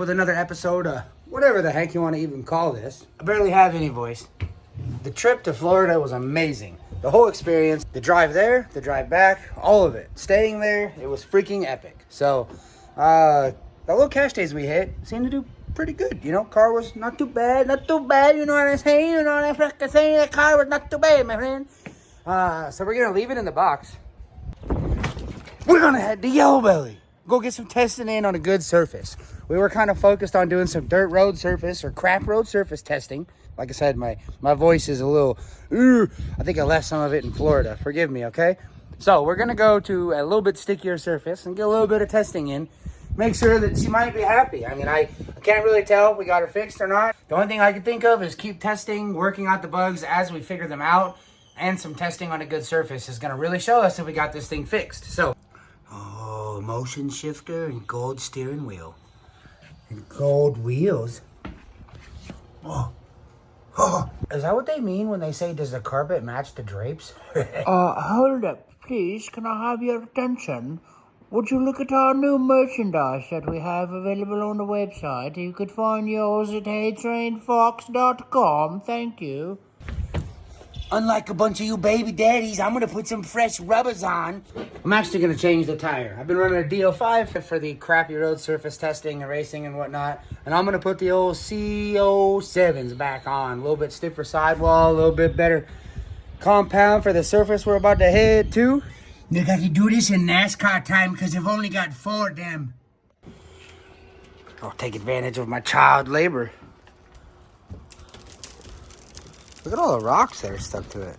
with another episode of whatever the heck you want to even call this. I barely have any voice. The trip to Florida was amazing. The whole experience, the drive there, the drive back, all of it. Staying there, it was freaking epic. So, the little cash days we hit seemed to do pretty good. You know, car was not too bad, you know what I'm saying? You know what I'm fucking saying? The car was not too bad, my friend. So we're gonna leave it in the box. We're gonna head to Yellobelly. Go get some testing in on a good surface. We were kind of focused on doing some dirt road surface or crap road surface testing. Like I said, my voice is a little, I think I left some of it in Florida. Forgive me, okay? So we're gonna go to a little bit stickier surface and get a little bit of testing in. Make sure that she might be happy. I mean, I can't really tell if we got her fixed or not. The only thing I can think of is keep testing, working out the bugs as we figure them out. And some testing on a good surface is gonna really show us if we got this thing fixed. So, motion shifter and gold steering wheel. And gold wheels. Is that what they mean when they say, does the carpet match the drapes? Hold up, please. Can I have your attention? Would you look at our new merchandise that we have available on the website? You could find yours at heytrainfox.com. Thank you. Unlike a bunch of you baby daddies, I'm going to put some fresh rubbers on. I'm actually going to change the tire. I've been running a DO5 for the crappy road surface testing and racing and whatnot. And I'm going to put the old CO7s back on. A little bit stiffer sidewall, a little bit better compound for the surface we're about to head to. They got to do this in NASCAR time because they've only got 4 of them. I'll take advantage of my child labor. Look at all the rocks that are stuck to it.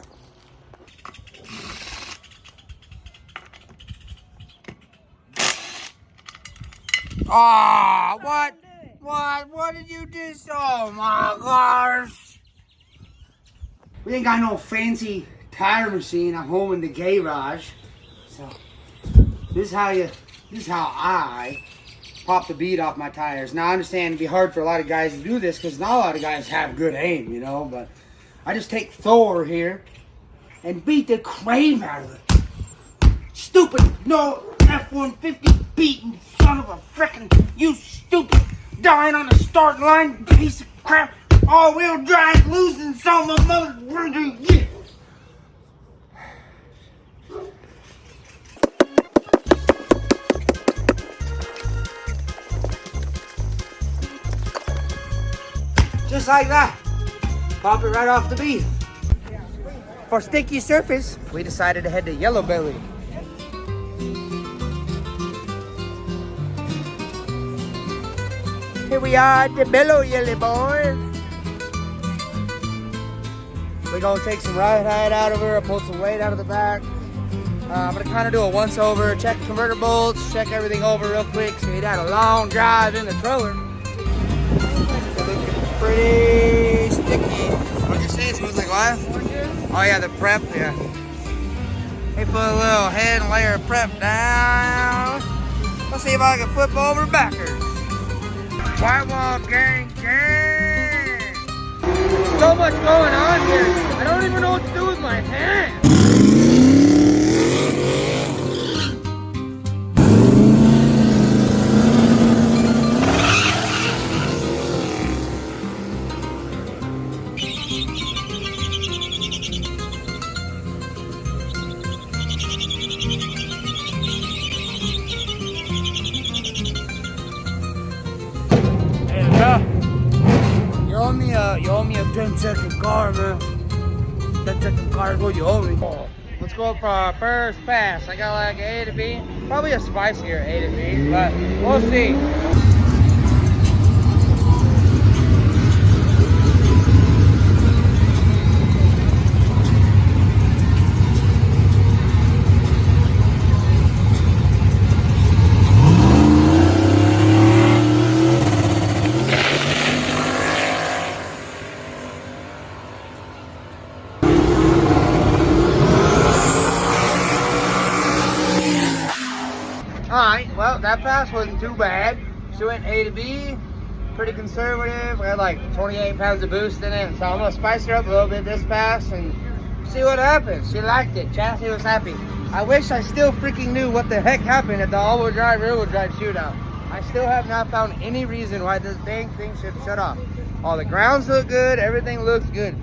Oh, what? What did you do? Oh my gosh. We ain't got no fancy tire machine at home in the garage. So, this is how I pop the bead off my tires. Now, I understand it'd be hard for a lot of guys to do this because not a lot of guys have good aim, you know, but I just take Thor here and beat the crave out of it. Stupid, no F-150 beating son of a frickin', you stupid, dying on the starting line, piece of crap, all-wheel drive, losing some of my mother. Yeah. Just like that. Pop it right off the bead. For sticky surface, we decided to head to Yellowbelly. Here we are at the Bellow Yelly boys. We're gonna take some right height out of her, pull some weight out of the back. I'm gonna kind of do a once over, check the converter bolts, check everything over real quick. So we had a long drive in the trailer. Pretty sticky. What did you say? It smells like what? Oh yeah, the prep, yeah. They put a little head and layer of prep down. Let's see if I can flip over backwards. White wall gang, gang. So much going on here. I don't even know what to do with my hands. You owe me a 10-second car, man. 10-second car is what you owe me. Let's go for our first pass. I got like A to B. Probably a spicier A to B, but we'll see. Alright, well, that pass wasn't too bad. She went A to B, pretty conservative. We had like 28 pounds of boost in it, so I'm gonna spice her up a little bit this pass and see what happens. She liked it. Chassis was happy. I wish I still freaking knew what the heck happened at the all-wheel drive, rear-wheel drive shootout. I still have not found any reason why this dang thing should shut off. All the grounds look good, everything looks good.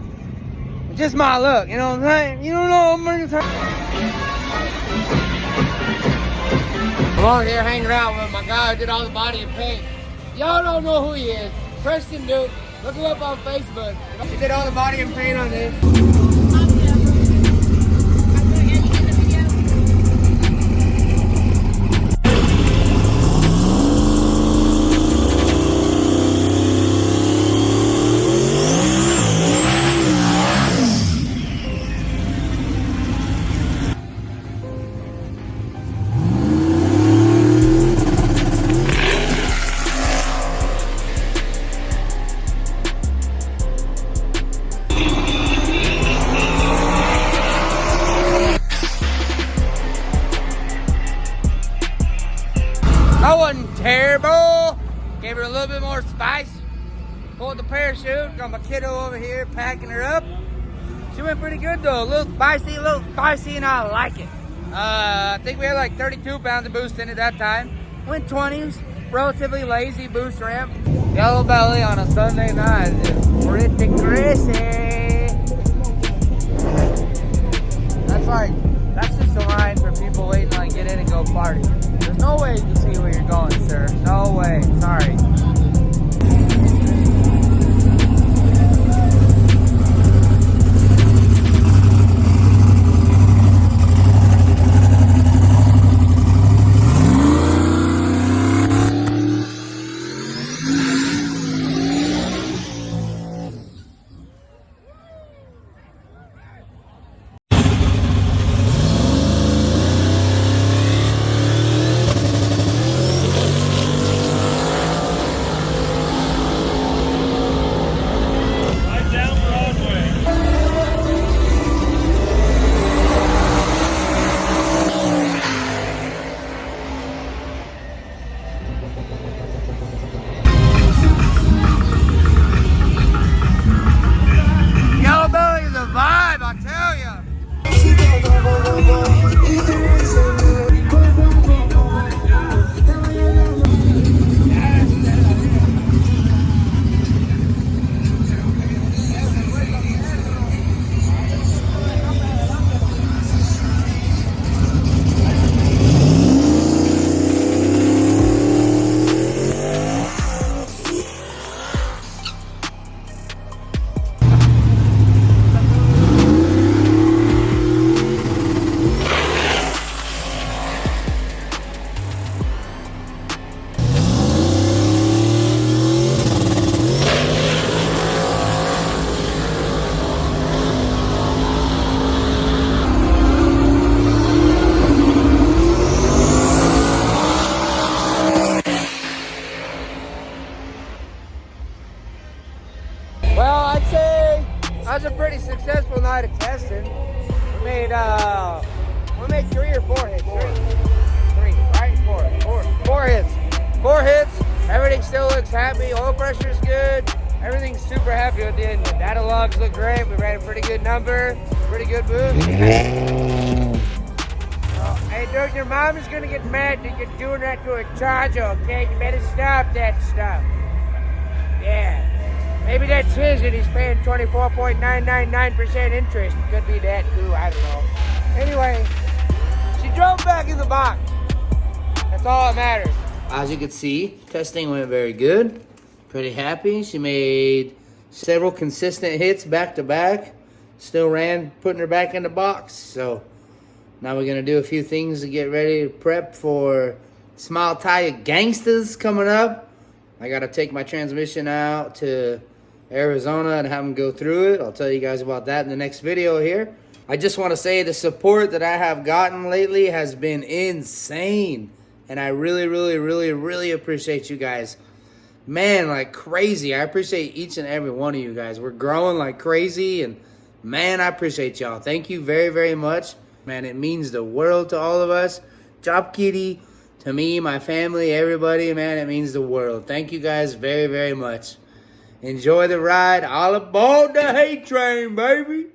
It's just my luck, you know what I'm saying? You don't know, I'm on here hanging out with my guy who did all the body and paint. Y'all don't know who he is. Preston Duke. Look him up on Facebook. He did all the body and paint on this. That wasn't terrible. Gave her a little bit more spice. Pulled the parachute. Got my kiddo over here packing her up. She went pretty good though. A little spicy, and I like it. I think we had like 32 pounds of boost in it that time. Went 20s, relatively lazy boost ramp. Yellobelly on a Sunday night is pretty crazy. That's just a line for people waiting to like get in and go party. There's no way you can see where you're going, sir. No way. Sorry. Yellowbelly is a vibe, I tell ya. Well, I'd say that was a pretty successful night of testing. We made 3 or 4 hits. Three, right? Four hits. 4 hits. Everything still looks happy. Oil pressure is good. Everything's super happy with the engine. Data logs look great. We ran a pretty good number. Pretty good boost. Hey, dude, your mom is gonna get mad that you're doing that to a charger, okay? You better stop that stuff. Yeah. Maybe that's his and he's paying 24.999% interest. Could be that too, I don't know. Anyway, she drove back in the box. That's all that matters. As you can see, testing went very good. Pretty happy. She made several consistent hits back to back. Still ran, putting her back in the box. So now we're gonna do a few things to get ready to prep for Smile Tire Gangsters coming up. I gotta take my transmission out to Arizona and have them go through it. I'll tell you guys about that in the next video here. I just want to say the support that I have gotten lately has been insane. And I really appreciate you guys. Man, like crazy. I appreciate each and every one of you guys. We're growing like crazy. And man, I appreciate y'all. Thank you very much. Man, it means the world to all of us. Job Kitty, to me, my family, everybody, man, it means the world. Thank you guys very much. Enjoy the ride. All aboard the hate train, baby.